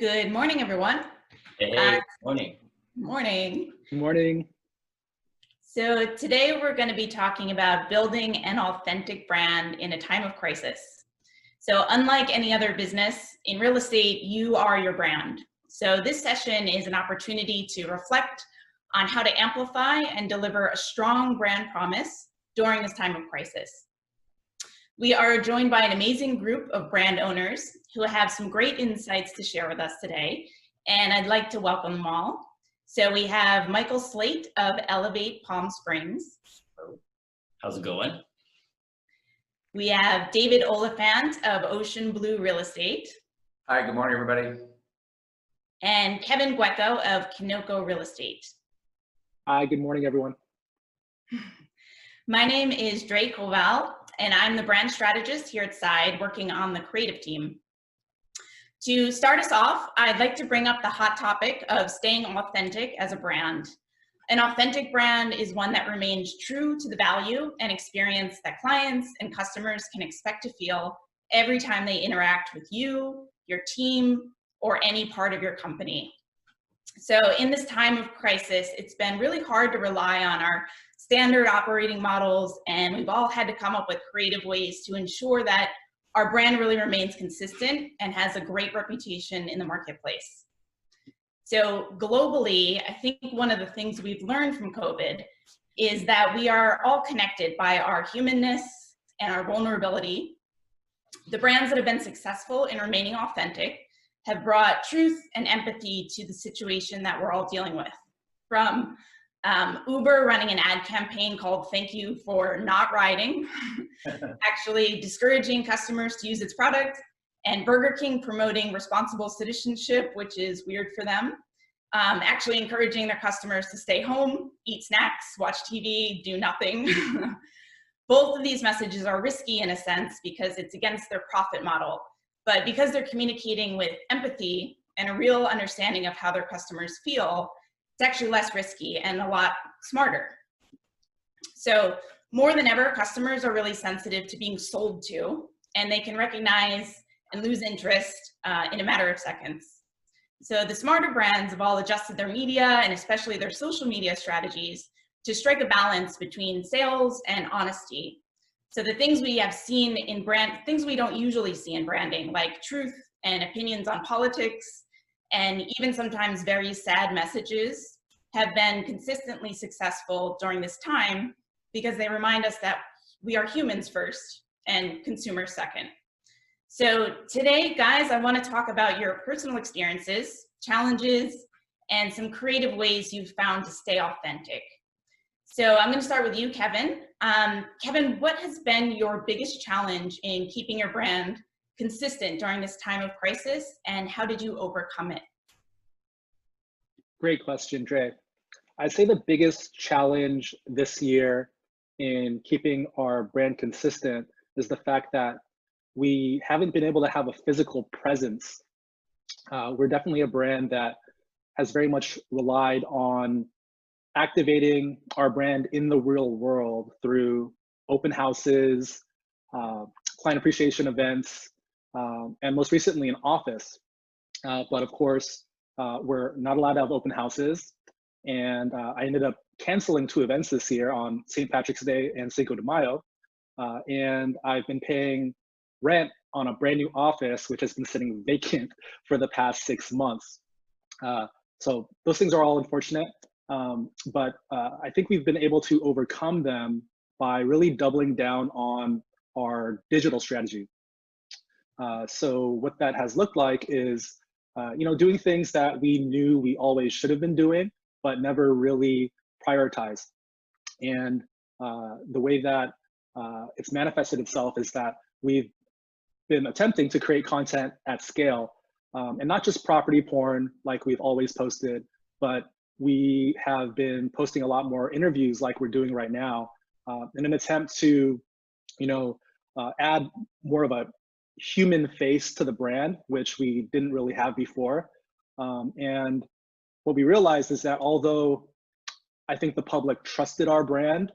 Good morning, everyone. Hey, morning. Morning. Good morning. So today we're going to be talking about building an authentic brand in a time of crisis. So unlike any other business, in real estate, you are your brand. So this session is an opportunity to reflect on how to amplify and deliver a strong brand promise during this time of crisis. We are joined by an amazing group of brand owners who have some great insights to share with us today, and I'd like to welcome them all. So we have Michael Slate of Elevate Palm Springs. How's it going? We have David Oliphant of Ocean Blue Real Estate. Hi, good morning, everybody. And Kevin Gueco of Kinoko Real Estate. Hi, good morning, everyone. My name is Dre Koval, and I'm the brand strategist here at Side, working on the creative team. To start us off, I'd like to bring up the hot topic of staying authentic as a brand. An authentic brand is one that remains true to the value and experience that clients and customers can expect to feel every time they interact with you, your team, or any part of your company. So in this time of crisis, it's been really hard to rely on our standard operating models, and we've all had to come up with creative ways to ensure that our brand really remains consistent and has a great reputation in the marketplace. So globally, I think one of the things we've learned from COVID is that we are all connected by our humanness and our vulnerability. The brands that have been successful in remaining authentic have brought truth and empathy to the situation that we're all dealing with. From Uber running an ad campaign called "Thank You for Not Riding," actually discouraging customers to use its product, and Burger King promoting responsible citizenship, which is weird for them, actually encouraging their customers to stay home, eat snacks, watch TV, do nothing. Both of these messages are risky in a sense because it's against their profit model, but because they're communicating with empathy and a real understanding of how their customers feel, it's actually less risky and a lot smarter. So more than ever, customers are really sensitive to being sold to, and they can recognize and lose interest in a matter of seconds. So the smarter brands have all adjusted their media and especially their social media strategies to strike a balance between sales and honesty. So the things we have seen in things we don't usually see in branding, like truth and opinions on politics, and even sometimes very sad messages, have been consistently successful during this time because they remind us that we are humans first and consumers second. So today, guys, I want to talk about your personal experiences, challenges, and some creative ways you've found to stay authentic. So I'm going to start with you, Kevin. Kevin, what has been your biggest challenge in keeping your brand consistent during this time of crisis, and how did you overcome it? Great question, Dre. I'd say the biggest challenge this year in keeping our brand consistent is the fact that we haven't been able to have a physical presence. We're definitely a brand that has very much relied on activating our brand in the real world through open houses, client appreciation events, and most recently an office. But of course, we're not allowed to have open houses. And I ended up canceling 2 events this year on St. Patrick's Day and Cinco de Mayo. And I've been paying rent on a brand new office, which has been sitting vacant for the past 6 months. So those things are all unfortunate. But I think we've been able to overcome them by really doubling down on our digital strategy. So what that has looked like is, doing things that we knew we always should have been doing, but never really prioritized. And the way that it's manifested itself is that we've been attempting to create content at scale, and not just property porn like we've always posted, but we have been posting a lot more interviews like we're doing right now, in an attempt to, add more of a human face to the brand, which we didn't really have before. And what we realized is that although I think the public trusted our brand,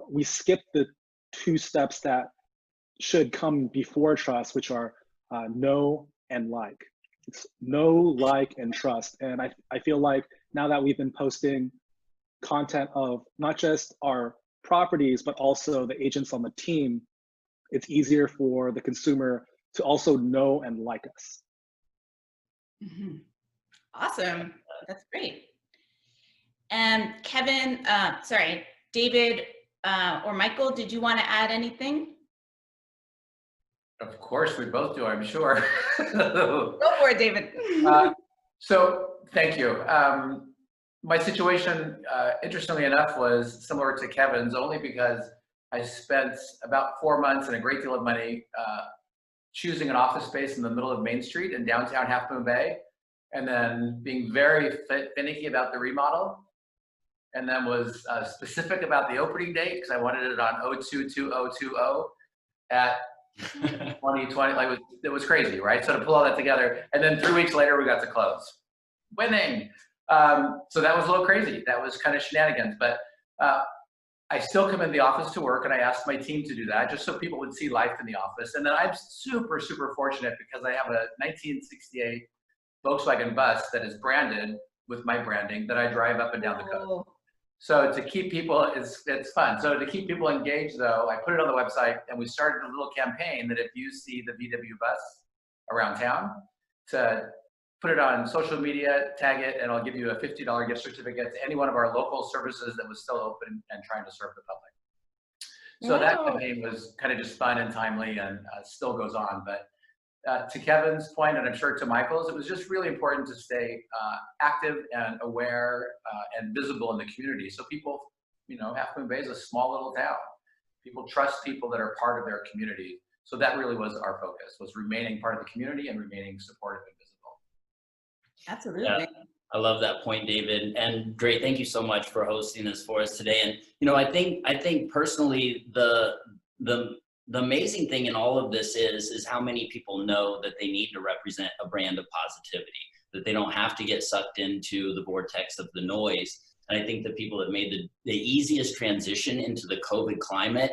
we skipped the 2 steps that should come before trust, which are know and like. It's know, like, and trust. And I feel like now that we've been posting content of not just our properties, but also the agents on the team, it's easier for the consumer to also know and like us. Mm-hmm. Awesome. That's great. And Kevin, David or Michael, did you want to add anything? Of course, we both do, I'm sure. Go for it, David. So thank you. My situation, interestingly enough, was similar to Kevin's, only because I spent about 4 months and a great deal of money choosing an office space in the middle of Main Street in downtown Half Moon Bay, and then being very finicky about the remodel, and then was specific about the opening date because I wanted it on 02/2020 at 2020. Like it was crazy, right? So to pull all that together, and then 3 weeks later we got to close, winning. So that was a little crazy. That was kind of shenanigans, but I still come in the office to work, and I asked my team to do that just so people would see life in the office. And then I'm super, super fortunate because I have a 1968 Volkswagen bus that is branded with my branding that I drive up and down the coast. So to keep people, it's fun. So to keep people engaged though, I put it on the website, and we started a little campaign that if you see the VW bus around town, to put it on social media, tag it, and I'll give you a $50 gift certificate to any one of our local services that was still open and trying to serve the public. So that campaign was kind of just fun and timely, and still goes on. But to Kevin's point, and I'm sure to Michael's, it was just really important to stay active and aware and visible in the community. So people, Half Moon Bay is a small little town. People trust people that are part of their community. So that really was our focus, was remaining part of the community and remaining supportive and visible. Absolutely. Yeah, I love that point, David. And Dre, thank you so much for hosting this for us today. And I think personally the amazing thing in all of this is how many people know that they need to represent a brand of positivity, that they don't have to get sucked into the vortex of the noise. And I think the people that made the easiest transition into the COVID climate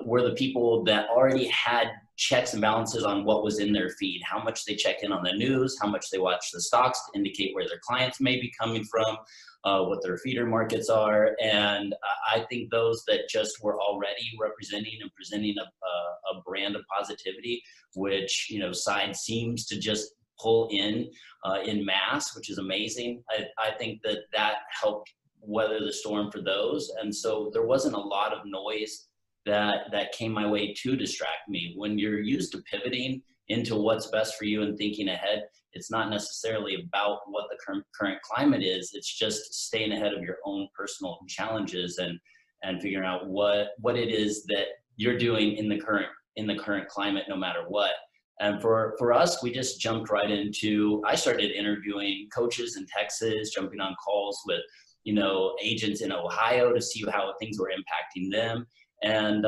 were the people that already had checks and balances on what was in their feed, how much they check in on the news, how much they watch the stocks to indicate where their clients may be coming from, what their feeder markets are. And I think those that just were already representing and presenting a brand of positivity, which, Side seems to just pull in mass, which is amazing. I think that helped weather the storm for those. And so there wasn't a lot of noise that came my way to distract me. When you're used to pivoting into what's best for you and thinking ahead, it's not necessarily about what the current climate is. It's just staying ahead of your own personal challenges and figuring out what it is that you're doing in the current climate, no matter what. And for us, we just jumped right into, I started interviewing coaches in Texas, jumping on calls with, agents in Ohio to see how things were impacting them. And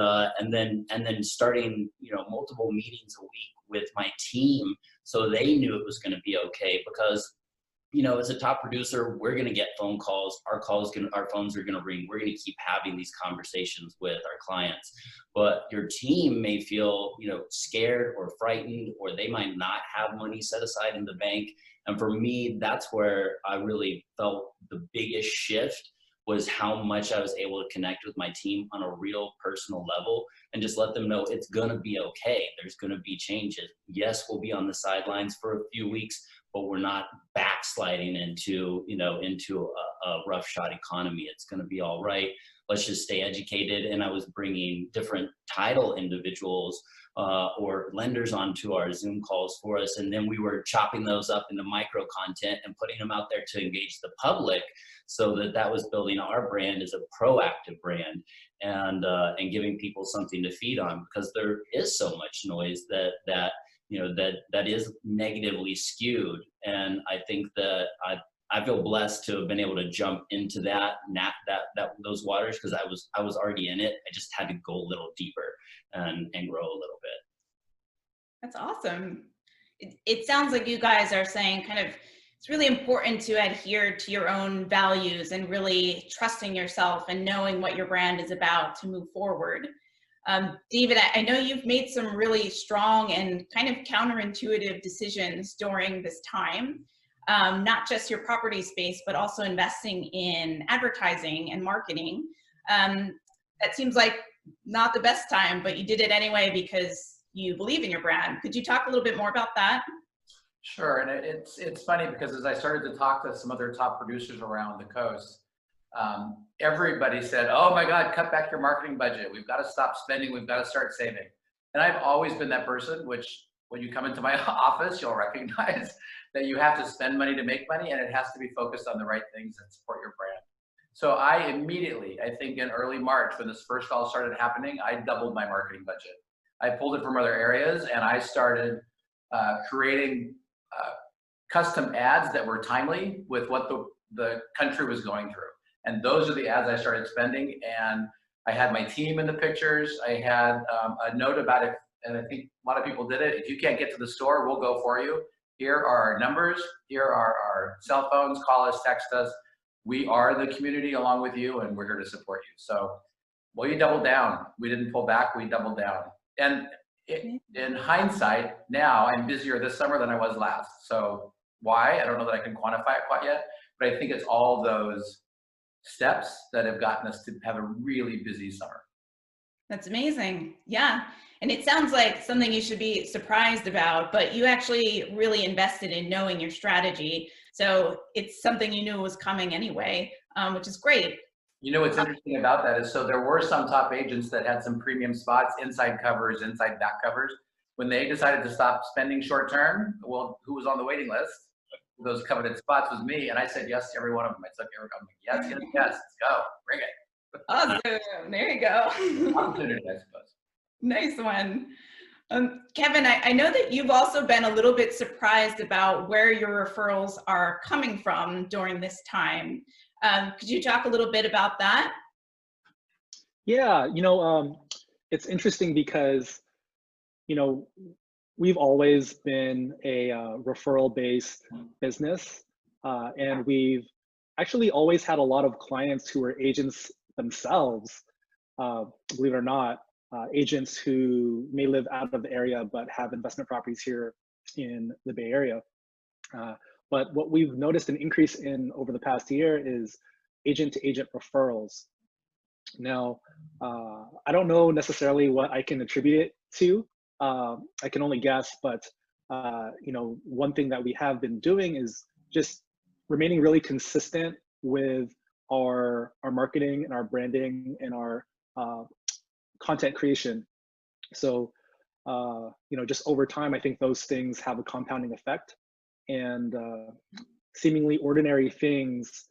then starting, multiple meetings a week with my team, so they knew it was going to be okay. Because, as a top producer, we're going to get phone calls. Our phones are going to ring. We're going to keep having these conversations with our clients. But your team may feel, scared or frightened, or they might not have money set aside in the bank. And for me, that's where I really felt the biggest shift, was how much I was able to connect with my team on a real personal level and just let them know it's gonna be okay. There's gonna be changes. Yes, we'll be on the sidelines for a few weeks, but we're not backsliding into a roughshod economy. It's gonna be all right. Let's just stay educated. And I was bringing different title individuals or lenders onto our Zoom calls for us. And then we were chopping those up into micro content and putting them out there to engage the public, so that was building our brand as a proactive brand and giving people something to feed on, because there is so much noise that is negatively skewed. And I think that I feel blessed to have been able to jump into those waters, because I was already in it. I just had to go a little deeper and grow a little bit. That's awesome. It sounds like you guys are saying kind of, it's really important to adhere to your own values and really trusting yourself and knowing what your brand is about to move forward. David, I know you've made some really strong and kind of counterintuitive decisions during this time, not just your property space, but also investing in advertising and marketing. That seems like not the best time, but you did it anyway because you believe in your brand. Could you talk a little bit more about that? Sure, and it's funny because as I started to talk to some other top producers around the coast, everybody said, "Oh my God, cut back your marketing budget. We've got to stop spending. We've got to start saving." And I've always been that person, which when you come into my office, you'll recognize that you have to spend money to make money, and it has to be focused on the right things that support your brand. So I immediately, I think in early March, when this first all started happening, I doubled my marketing budget. I pulled it from other areas, and I started creating custom ads that were timely with what the country was going through. And those are the ads I started spending. And I had my team in the pictures. I had a note about it, and I think a lot of people did it. If you can't get to the store, we'll go for you. Here are our numbers. Here are our cell phones. Call us, text us. We are the community along with you, and we're here to support you. So, well, you doubled down. We didn't pull back. We doubled down. And in hindsight, now I'm busier this summer than I was last. So why? I don't know that I can quantify it quite yet, but I think it's all those steps that have gotten us to have a really busy summer. That's amazing. Yeah. And it sounds like something you should be surprised about, but you actually really invested in knowing your strategy. So it's something you knew was coming anyway, which is great. You know what's interesting about that is, so there were some top agents that had some premium spots, inside covers, inside back covers. When they decided to stop spending short term, well, who was on the waiting list? Those coveted spots was me, and I said yes to every one of them. I took every one. I'm like, yes, yes, yes, let's go, bring it. Awesome. There you go. Opportunity, I suppose. Nice one. Kevin, I know that you've also been a little bit surprised about where your referrals are coming from during this time. Could you talk a little bit about that? Yeah, it's interesting because, we've always been a referral-based business, and we've actually always had a lot of clients who are agents themselves, believe it or not, agents who may live out of the area but have investment properties here in the Bay Area. But what we've noticed an increase in over the past year is agent-to-agent referrals. Now, I don't know necessarily what I can attribute it to. I can only guess, but one thing that we have been doing is just remaining really consistent with our marketing and our branding and our content creation. So, just over time, I think those things have a compounding effect, and seemingly ordinary things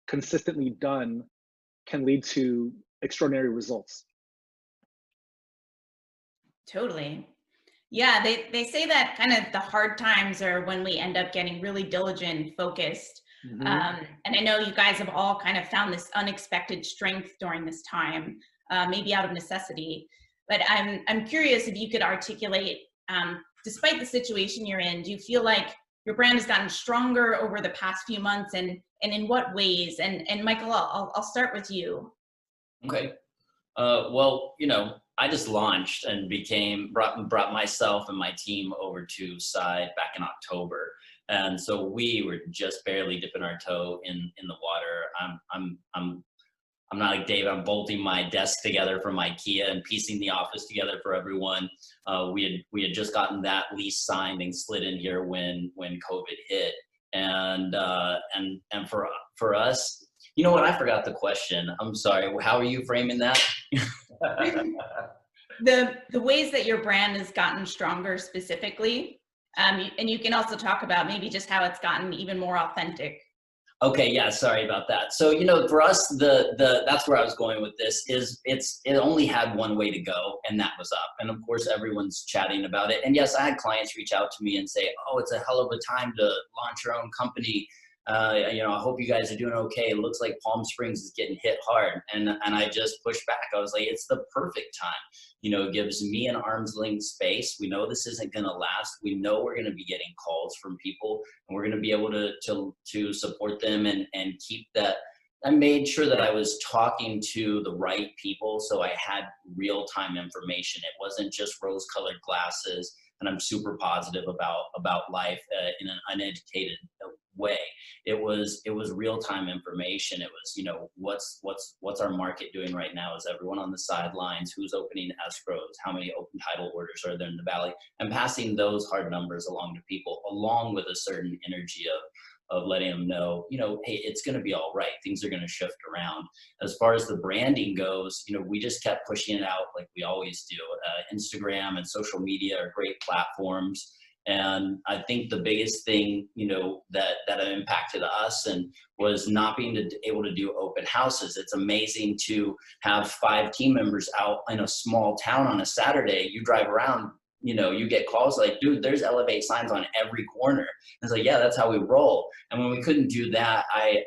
consistently done can lead to extraordinary results. Totally. Yeah, they say that kind of the hard times are when we end up getting really diligent and focused. Mm-hmm. And I know you guys have all kind of found this unexpected strength during this time, maybe out of necessity. But I'm curious if you could articulate, despite the situation you're in, do you feel like your brand has gotten stronger over the past few months, and in what ways? And Michael, I'll start with you. Okay. Well, I just launched and brought myself and my team over to Side back in October. And so we were just barely dipping our toe in the water. I'm not like Dave. I'm bolting my desk together from IKEA and piecing the office together for everyone. We had just gotten that lease signed and slid in here when COVID hit. And for us, you know what? I forgot the question. I'm sorry. How are you framing that? The ways that your brand has gotten stronger specifically, and you can also talk about maybe just how it's gotten even more authentic. Okay, yeah, sorry about that. So, for us, that's where I was going with this is it only had one way to go, and that was up. And of course, everyone's chatting about it. And yes, I had clients reach out to me and say, "Oh, it's a hell of a time to launch your own company. I hope you guys are doing okay. It looks like Palm Springs is getting hit hard." And I just pushed back. I was like, it's the perfect time. It gives me an arm's length space. We know this isn't going to last. We know we're going to be getting calls from people, and we're going to be able to support them and keep that I made sure that I was talking to the right people, so I had real-time information. It wasn't just rose-colored glasses, and I'm super positive about life in an uneducated way. It was real-time information. It was, you know, what's our market doing right now? Is everyone on the sidelines? Who's opening escrows? How many open title orders are there in the valley? And passing those hard numbers along to people, along with a certain energy of letting them know, you know, hey, it's going to be all right. Things are going to shift around. As far as the branding goes, you know, we just kept pushing it out like we always do. Instagram and social media are great platforms. And I think the biggest thing, you know, that impacted us and was not being able to do open houses. It's amazing to have 5 team members out in a small town on a Saturday. You drive around, you know, you get calls like, dude, there's Elevate signs on every corner. And it's like, yeah, that's how we roll. And when we couldn't do that, I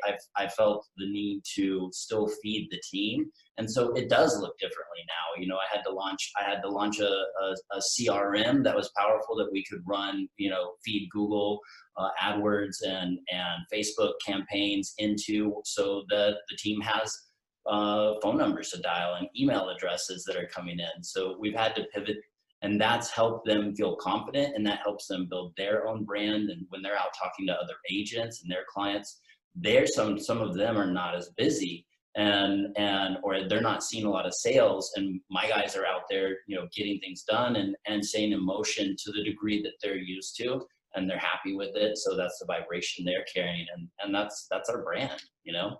felt the need to still feed the team. And so it does look differently now. You know, I had to launch a CRM that was powerful that we could run, you know, feed Google AdWords and Facebook campaigns into, so that the team has phone numbers to dial and email addresses that are coming in. So we've had to pivot. And that's helped them feel confident, and that helps them build their own brand. And when they're out talking to other agents and their clients, some of them are not as busy or they're not seeing a lot of sales. And my guys are out there, you know, getting things done and staying in motion to the degree that they're used to, and they're happy with it. So that's the vibration they're carrying, and that's our brand, you know?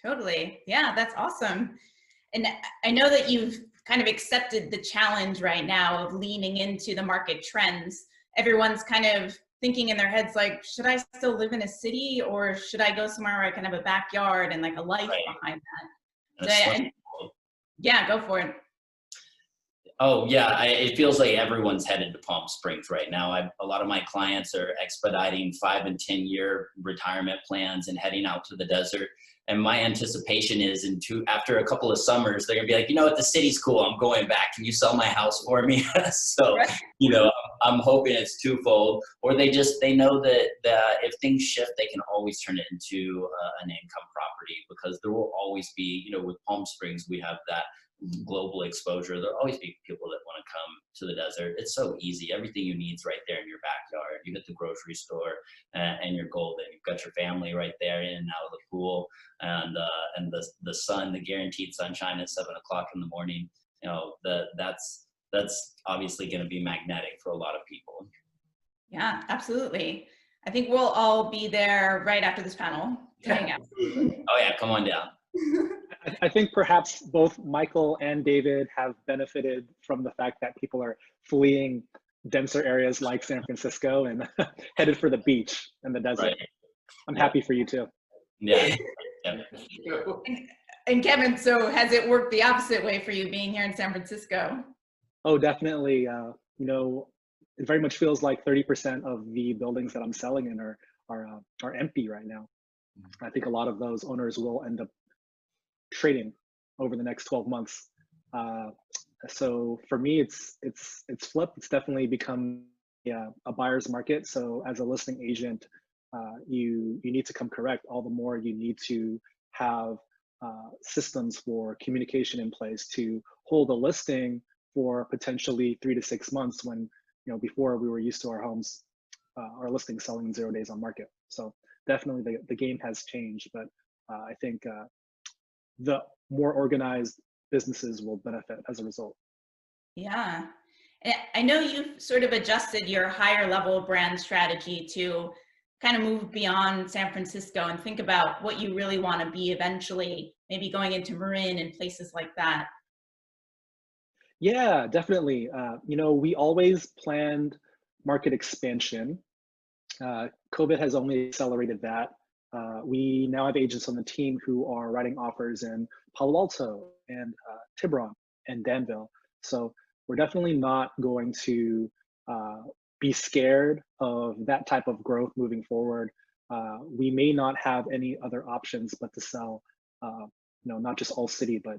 Totally. Yeah, that's awesome. And I know that you've kind of accepted the challenge right now of leaning into the market trends. Everyone's kind of thinking in their heads, like, should I still live in a city, or should I go somewhere where I can have a backyard and like a life behind that? Yeah, go for it. Oh yeah, it feels like everyone's headed to Palm Springs right now. A lot of my clients are expediting 5 and 10 year retirement plans and heading out to the desert. And my anticipation is after a couple of summers, they're gonna be like, you know what, the city's cool, I'm going back. Can you sell my house for me? So, you know, I'm hoping it's twofold. Or they know that if things shift, they can always turn it into an income property, because there will always be, you know, with Palm Springs, we have that global exposure. There'll always be people that want to come to the desert. It's so easy. Everything you need is right there in your backyard. You hit the grocery store and you're golden. You've got your family right there in and out of the pool, and the sun, the guaranteed sunshine at 7 o'clock in the morning. You know, that's obviously going to be magnetic for a lot of people. Yeah, absolutely. I think we'll all be there right after this panel to hang out. Oh yeah, come on down. I think perhaps both Michael and David have benefited from the fact that people are fleeing denser areas like San Francisco and headed for the beach and the desert. Right. I'm happy for you too. Yeah. And Kevin, so has it worked the opposite way for you being here in San Francisco? Oh, definitely. You know, it very much feels like 30% of the buildings that I'm selling in are empty right now. I think a lot of those owners will end up trading over the next 12 months. So for me, it's flipped. It's definitely become a buyer's market. So as a listing agent, you need to come correct. All the more you need to have systems for communication in place to hold a listing for potentially 3 to 6 months, when, you know, before we were used to our homes, our listings selling in 0 days on market. So definitely the game has changed, but I think the more organized businesses will benefit as a result. Yeah. And I know you've sort of adjusted your higher level brand strategy to kind of move beyond San Francisco and think about what you really want to be eventually, maybe going into Marin and places like that. Yeah, definitely. You know, we always planned market expansion. COVID has only accelerated that. We now have agents on the team who are writing offers in Palo Alto and Tiburon and Danville. So we're definitely not going to be scared of that type of growth moving forward. We may not have any other options but to sell, you know, not just all city, but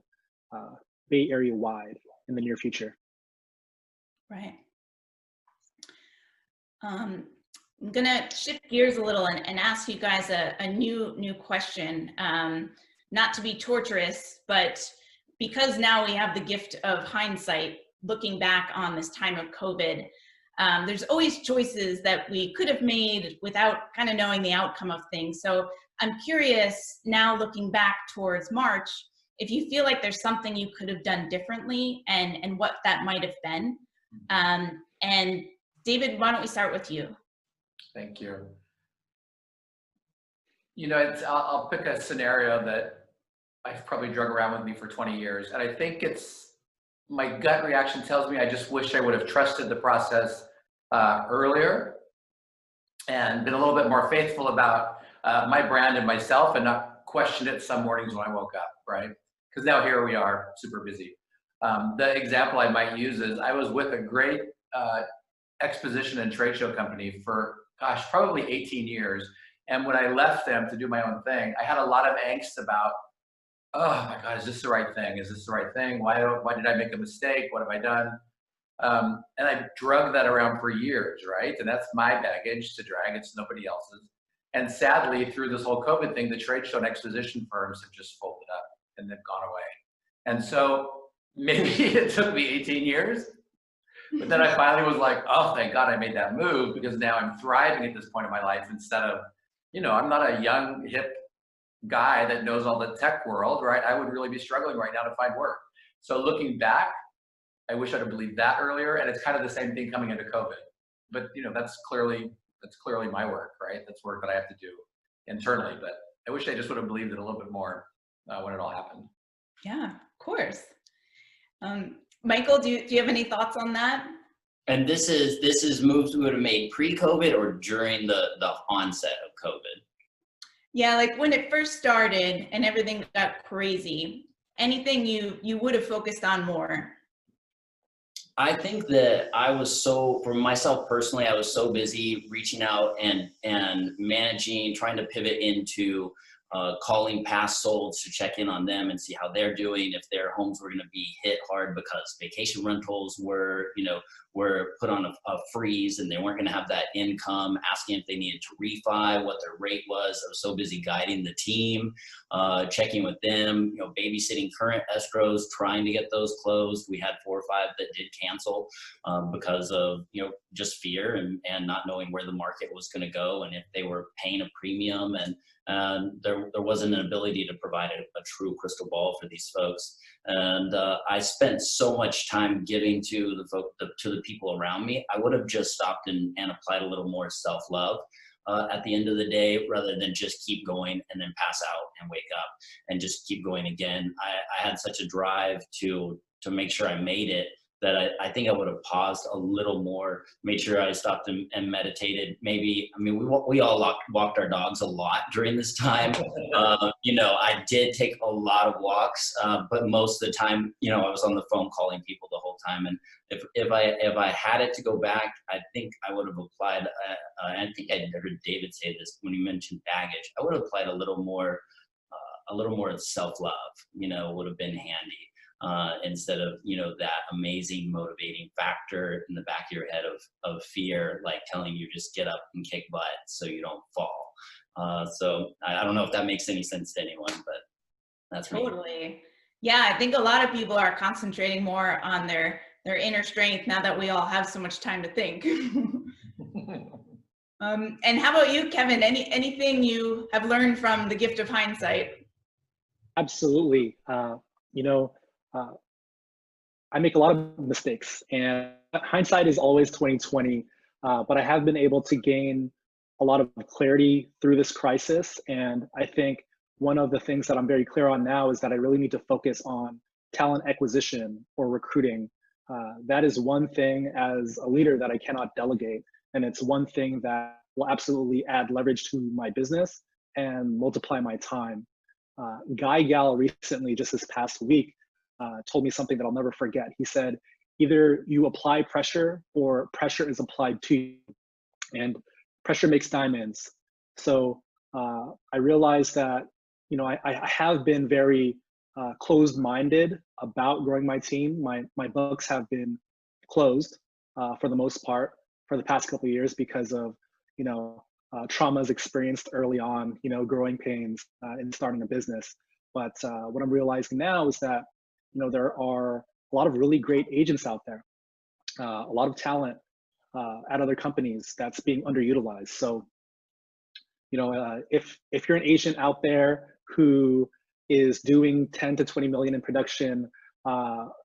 Bay Area wide in the near future. Right. I'm gonna shift gears a little and ask you guys a new question. not to be torturous, but because now we have the gift of hindsight, looking back on this time of COVID, there's always choices that we could have made without kind of knowing the outcome of things. So I'm curious now, looking back towards March, if you feel like there's something you could have done differently and what that might have been. And David, why don't we start with you? Thank you. You know, I'll pick a scenario that I've probably drug around with me for 20 years. And I think my gut reaction tells me I just wish I would have trusted the process earlier and been a little bit more faithful about my brand and myself, and not questioned it some mornings when I woke up, right? Because now here we are, super busy. The example I might use is I was with a great exposition and trade show company for, gosh, probably 18 years. And when I left them to do my own thing, I had a lot of angst about, oh my God, is this the right thing? Is this the right thing? Why did I make a mistake? What have I done? And I drug that around for years, right? And that's my baggage to drag, it's nobody else's. And sadly, through this whole COVID thing, the trade show and exposition firms have just folded up and they've gone away. And so maybe it took me 18 years, but then I finally was like, oh, thank God I made that move, because now I'm thriving at this point in my life instead of, you know, I'm not a young, hip guy that knows all the tech world, right? I would really be struggling right now to find work. So looking back, I wish I'd have believed that earlier. And it's kind of the same thing coming into COVID. But, you know, that's clearly my work, right? That's work that I have to do internally. But I wish I just would have believed it a little bit more when it all happened. Yeah, of course. Michael, do you have any thoughts on that? And this is moves we would have made pre-COVID or during the onset of COVID? Yeah, like when it first started and everything got crazy, anything you would have focused on more? I think that for myself personally, I was so busy reaching out and managing, trying to pivot into calling past solds to check in on them and see how they're doing, if their homes were going to be hit hard because vacation rentals were put on a freeze and they weren't going to have that income, asking if they needed to refi, what their rate was. I was so busy guiding the team, checking with them, babysitting current escrows, trying to get those closed. We had 4 or 5 that did cancel because of just fear and not knowing where the market was going to go and if they were paying a premium, and there wasn't an ability to provide a true crystal ball for these folks. And I spent so much time giving to the people around me. I would have just stopped and applied a little more self-love at the end of the day, rather than just keep going and then pass out and wake up and just keep going again. I had such a drive to make sure I made it that I think I would have paused a little more, made sure I stopped and meditated. Maybe, we all walked our dogs a lot during this time. I did take a lot of walks, but most of the time, I was on the phone calling people the whole time. And if I had it to go back, I think I would have applied, I think I heard David say this when he mentioned baggage, I would have applied a little more self-love, would have been handy. Instead of that amazing motivating factor in the back of your head of fear, like telling you just get up and kick butt so you don't fall. So I don't know if that makes any sense to anyone, but that's totally me. Yeah, I think a lot of people are concentrating more on their inner strength now that we all have so much time to think. And how about you, Kevin? Anything you have learned from the gift of hindsight? Absolutely. I make a lot of mistakes, and hindsight is always 2020, but I have been able to gain a lot of clarity through this crisis. And I think one of the things that I'm very clear on now is that I really need to focus on talent acquisition or recruiting. That is one thing as a leader that I cannot delegate. And it's one thing that will absolutely add leverage to my business and multiply my time. Guy Gal recently, just this past week, told me something that I'll never forget. He said, either you apply pressure or pressure is applied to you, and pressure makes diamonds. So I realized that, I have been very closed-minded about growing my team. My books have been closed for the most part for the past couple of years because of, traumas experienced early on, growing pains in starting a business. But what I'm realizing now is that, there are a lot of really great agents out there, a lot of talent at other companies that's being underutilized. So, if you're an agent out there who is doing 10 to 20 million in production,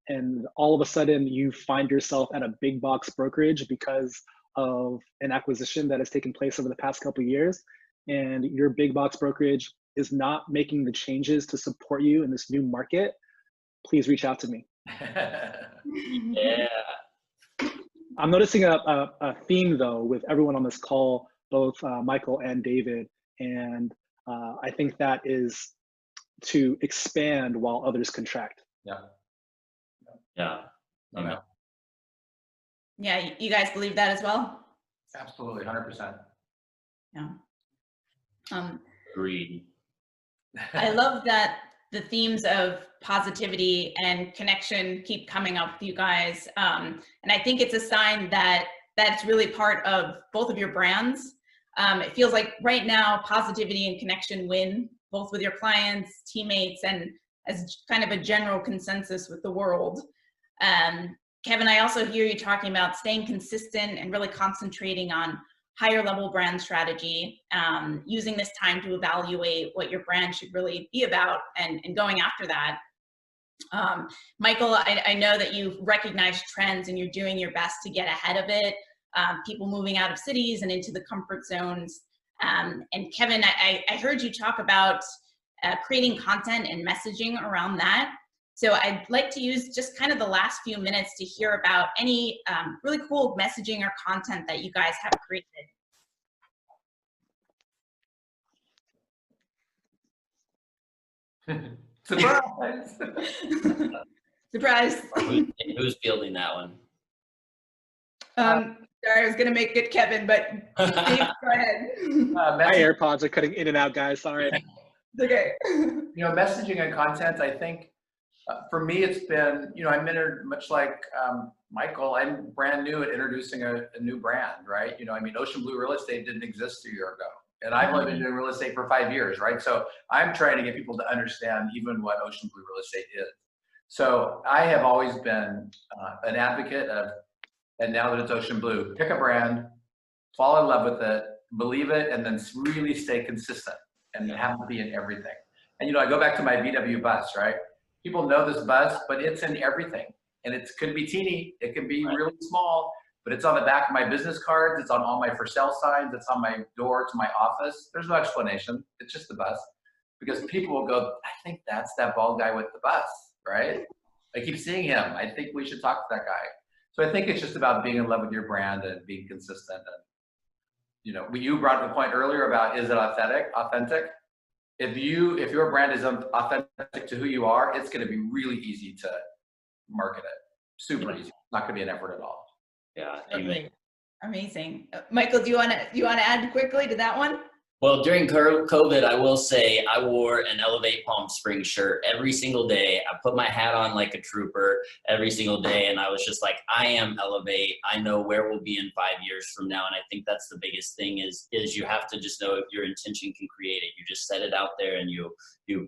and all of a sudden you find yourself at a big box brokerage because of an acquisition that has taken place over the past couple of years, and your big box brokerage is not making the changes to support you in this new market, please reach out to me. Yeah. I'm noticing a theme though with everyone on this call, both Michael and David, and I think that is to expand while others contract. Yeah. Yeah. Okay. Yeah, you guys believe that as well? Absolutely, 100%. Yeah. Agreed. I love that the themes of positivity and connection keep coming up with you guys. And I think it's a sign that that's really part of both of your brands. It feels like right now, positivity and connection win, both with your clients, teammates, and as kind of a general consensus with the world. Kevin, I also hear you talking about staying consistent and really concentrating on higher level brand strategy, using this time to evaluate what your brand should really be about and going after that. Michael, I know that you've recognized trends and you're doing your best to get ahead of it. People moving out of cities and into the comfort zones. And Kevin, I heard you talk about creating content and messaging around that. So I'd like to use just kind of the last few minutes to hear about any really cool messaging or content that you guys have created. Surprise! Surprise. Who's fielding that one? Sorry, I was gonna make it Kevin, but Dave, go ahead. My AirPods are cutting in and out, guys. Sorry. Okay. Messaging and content, I think, for me, it's been, I'm entered much like Michael, I'm brand new at introducing a new brand, right? Ocean Blue Real Estate didn't exist a year ago. And I've only been doing real estate for 5 years, right? So I'm trying to get people to understand even what Ocean Blue Real Estate is. So I have always been an advocate of, and now that it's Ocean Blue, pick a brand, fall in love with it, believe it, and then really stay consistent and have it be in everything. And I go back to my VW bus, right? People know this bus, but it's in everything. And it could be teeny, it can be really small, but it's on the back of my business cards, it's on all my for sale signs, it's on my door to my office. There's no explanation, it's just the bus. Because people will go, I think that's that bald guy with the bus, right? I keep seeing him, I think we should talk to that guy. So I think it's just about being in love with your brand and being consistent. And you brought up the point earlier about, is it authentic? If your brand is authentic to who you are, it's going to be really easy to market it. Super easy. Not going to be an effort at all. Yeah. Amazing. Michael, do you want to add quickly to that one? Well, during COVID, I will say I wore an Elevate Palm Springs shirt every single day. I put my hat on like a trooper every single day. And I was just like, I am Elevate. I know where we'll be in 5 years from now. And I think that's the biggest thing is you have to just know if your intention can create it. You just set it out there and you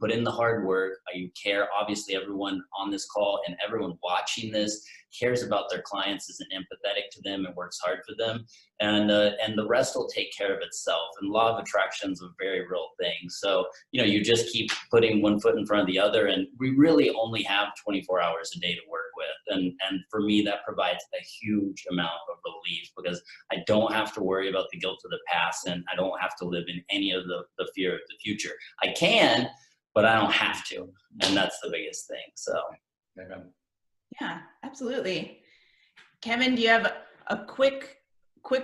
put in the hard work. You care. Obviously, everyone on this call and everyone watching this cares about their clients, isn't empathetic to them, and works hard for them. And the rest will take care of itself. And law of attraction is a very real thing. So, you just keep putting one foot in front of the other. And we really only have 24 hours a day to work with. And for me, that provides a huge amount of relief because I don't have to worry about the guilt of the past and I don't have to live in any of the fear of the future. I can, but I don't have to. And that's the biggest thing. So, Amen. Yeah, absolutely. Kevin, do you have a quick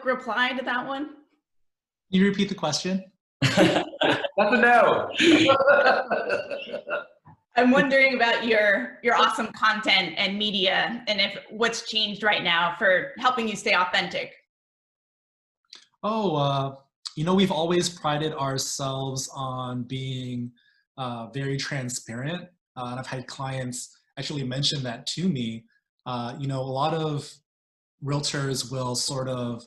reply to that one? Can you repeat the question? That's a no. I'm wondering about your awesome content and media and if what's changed right now for helping you stay authentic. We've always prided ourselves on being very transparent. And I've had clients actually mention that to me. A lot of realtors will sort of,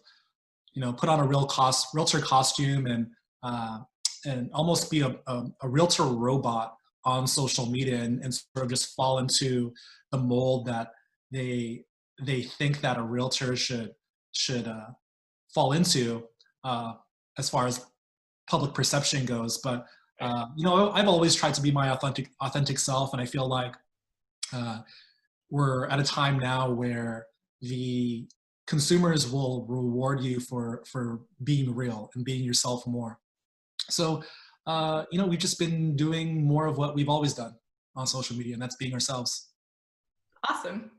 put on a realtor costume and almost be a realtor robot on social media and sort of just fall into the mold that they think that a realtor should fall into as far as public perception goes. But you know, I've always tried to be my authentic self, and I feel like we're at a time now where the consumers will reward you for being real and being yourself more. So, you know, we've just been doing more of what we've always done on social media, and that's being ourselves. Awesome.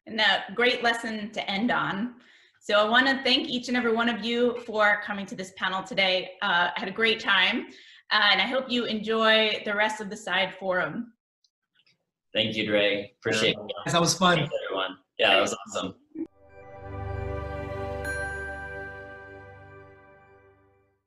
And a great lesson to end on. So I want to thank each and every one of you for coming to this panel today. I had a great time, and I hope you enjoy the rest of the Side Forum. Thank you, Dre. Appreciate it. That was fun. Thanks, everyone. Yeah, that was awesome.